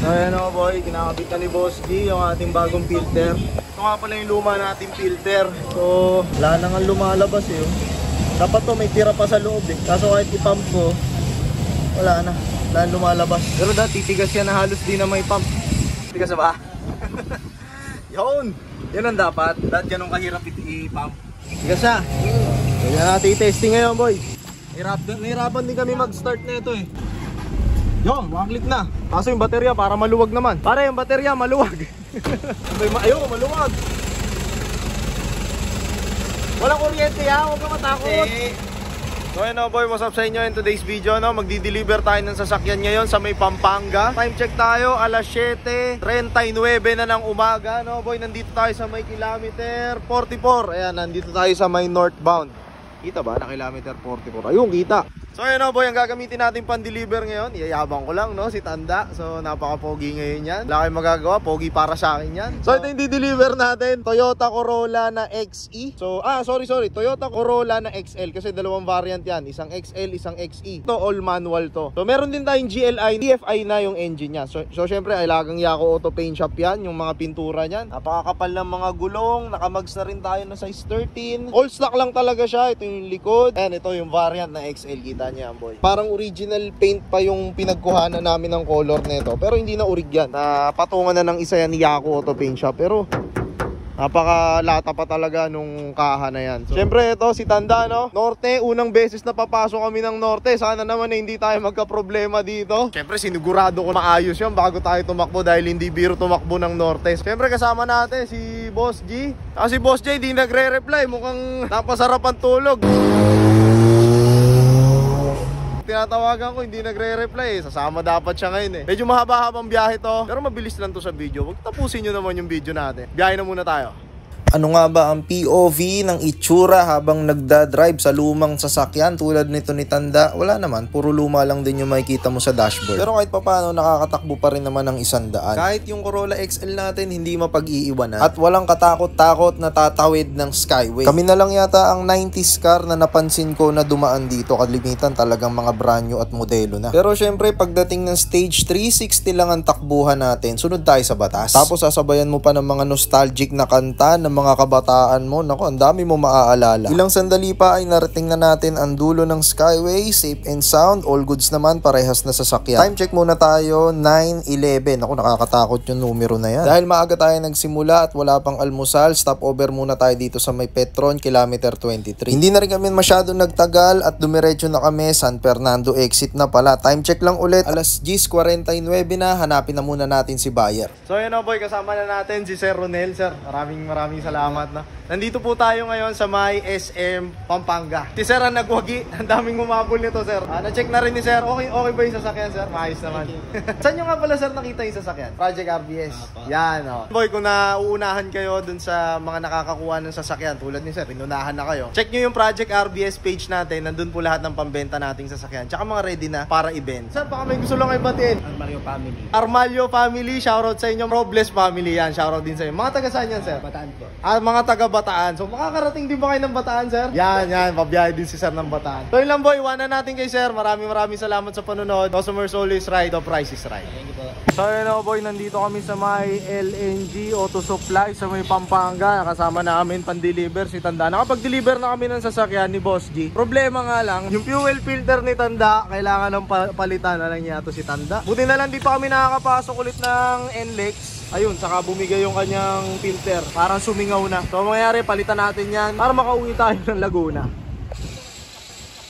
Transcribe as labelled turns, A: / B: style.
A: Ayan o boy, kinakabit na ni Boss G yung ating bagong filter. Ito nga pala yung luma nating filter. So, wala na nga lumalabas eh. Dapat to may tira pa sa loob eh. Kaso kahit ipump ko, wala na. Wala na lumalabas. Pero dati titigas yan na halos di na may pump. Tigas na ba? Yun! Yun ang dapat. Dahil ganun kahirap i-pump. Tigas na. Kaya natin i-testing ngayon boy. Nahirapan din kami mag-start na ito eh. Yun, one click na. Kaso yung baterya para maluwag naman. Pare, yung baterya maluwag. Ayun, maluwag. Walang kuryente ha, huwag ka matakot. So ayun boy, what's up sa inyo in today's video no? Magdi-deliver tayo ng sasakyan ngayon sa may Pampanga. Time check tayo, alas 7:39 na ng umaga no boy. Nandito tayo sa may kilometer 44. Ayan, nandito tayo sa may northbound. Kita ba na kilometer 44? Ayun, kita. So ayun boy, ang gagamitin natin pan-deliver ngayon, iyayabang ko lang no, si Tanda. So napaka-pogi ngayon yan. Wala kayong magagawa, pogi para sa akin yan. So ito yung di-deliver natin, Toyota Corolla na XE. So sorry, Toyota Corolla na XL kasi dalawang variant yan, isang XL, isang XE. Ito all manual to. So meron din tayong GLI, DFI na yung engine niya. So syempre ay lagang Yako Auto Paint Shop yan, yung mga pintura niyan. Napakakapal ng mga gulong, nakamags na rin tayo na size 13. All stock lang talaga siya. Ito yung likod. And ito yung variant na XL, kita niya boy. Parang original paint pa yung pinagkuhanan namin ng color nito. Pero hindi na orig yan. Patungan na ng isa yan ni Yako Auto Paint Shop. Pero napakalata pa talaga nung kaha na yan. So, syempre ito si Tanda no. Norte, unang beses na papasok kami ng Norte. Sana naman na hindi tayo magka-problema dito. Syempre sinigurado ko maayos yun bago tayo tumakbo dahil hindi biro tumakbo ng Norte. Syempre kasama natin si Boss G. Kasi Boss J hindi nagre-reply. Mukhang napasarap ang tulog. Tinatawagan ko, hindi nagre-reply. Sasama dapat siya ngayon eh. Medyo mahaba-habang biyahe to, pero mabilis lang to sa video. Huwag tapusin nyo naman yung video natin. Biyahe na muna tayo.
B: Ano nga ba ang POV ng itsura habang nagdadrive sa lumang sasakyan tulad nito ni Tanda? Wala naman, puro luma lang din yung makikita mo sa dashboard. Pero kahit papano nakakatakbo pa rin naman ng 100. Kahit yung Corolla XL natin hindi mapag-iiwanan. At walang katakot-takot na tatawid ng Skyway. Kami na lang yata ang 90s car na napansin ko na dumaan dito. Kalimitan talagang mga brand new at modelo na. Pero syempre pagdating ng stage 360 lang ang takbuhan natin, sunod tayo sa batas. Tapos sasabayan mo pa ng mga nostalgic na kanta ng mga kabataan mo. Naku, ang dami mo maaalala. Ilang sandali pa ay narating na natin ang dulo ng Skyway. Safe and sound, all goods naman, parehas na sasakyan. Time check muna tayo, 9:11. Naku, nakakatakot yung numero na yan. Dahil maaga tayo nagsimula at wala pang almusal, stop over muna tayo dito sa may Petron, kilometer 23. Hindi na rin kami masyado nagtagal at dumiretso na kami. San Fernando exit na pala. Time check lang ulit, alas 10:49 na. Hanapin na muna natin si buyer.
A: So yun boy, kasama na natin si Sir Ronel. Sir, maraming salamat na. Nandito po tayo ngayon sa may SM Pampanga. Si Sir ang nagwagi. Ang daming humabol nito, Sir. Na-check na rin ni Sir. Okay ba yung sasakyan, Sir? Maayos naman. Saan nyo nga pala, Sir, nakita yung sasakyan? Project RBS. Yan, oh. Boy, kung nauunahan kayo dun sa mga nakakakuha ng sasakyan, tulad ni Sir, inunahan na kayo. Check nyo yung Project RBS page natin. Nandun po lahat ng pambenta nating sasakyan. Tsaka mga ready na para event. Sir, baka may gusto lang kayo batiin. Armalio Family. Shoutout sa inyo. Robles Family yan. Shoutout din sa inyo. Mga taga saan yan, Sir? Bataan po. Mga taga Bataan. So makakarating din ba kayo ng Bataan, Sir? Yan, pabiyahe din si Sir ng Bataan. So yun lang boy, iwanan natin kay Sir. Maraming salamat sa panonood. Customers always right, the price is right. Thank you po. So yun boy, nandito kami sa may LNG Auto Supply sa may Pampanga. Nakasama namin pan-deliver si Tanda. Nakapag-deliver na kami ng sasakyan ni Boss G. Problema nga lang, yung fuel filter ni Tanda, kailangan ng palitan na lang niya to si Tanda. Buti na lang di pa kami nakakapasok ulit ng NLEX. Ayun, saka bumigay yung kanyang filter. Parang sumingaw na. So mangyayari, palitan natin yan para makauwi tayo ng Laguna.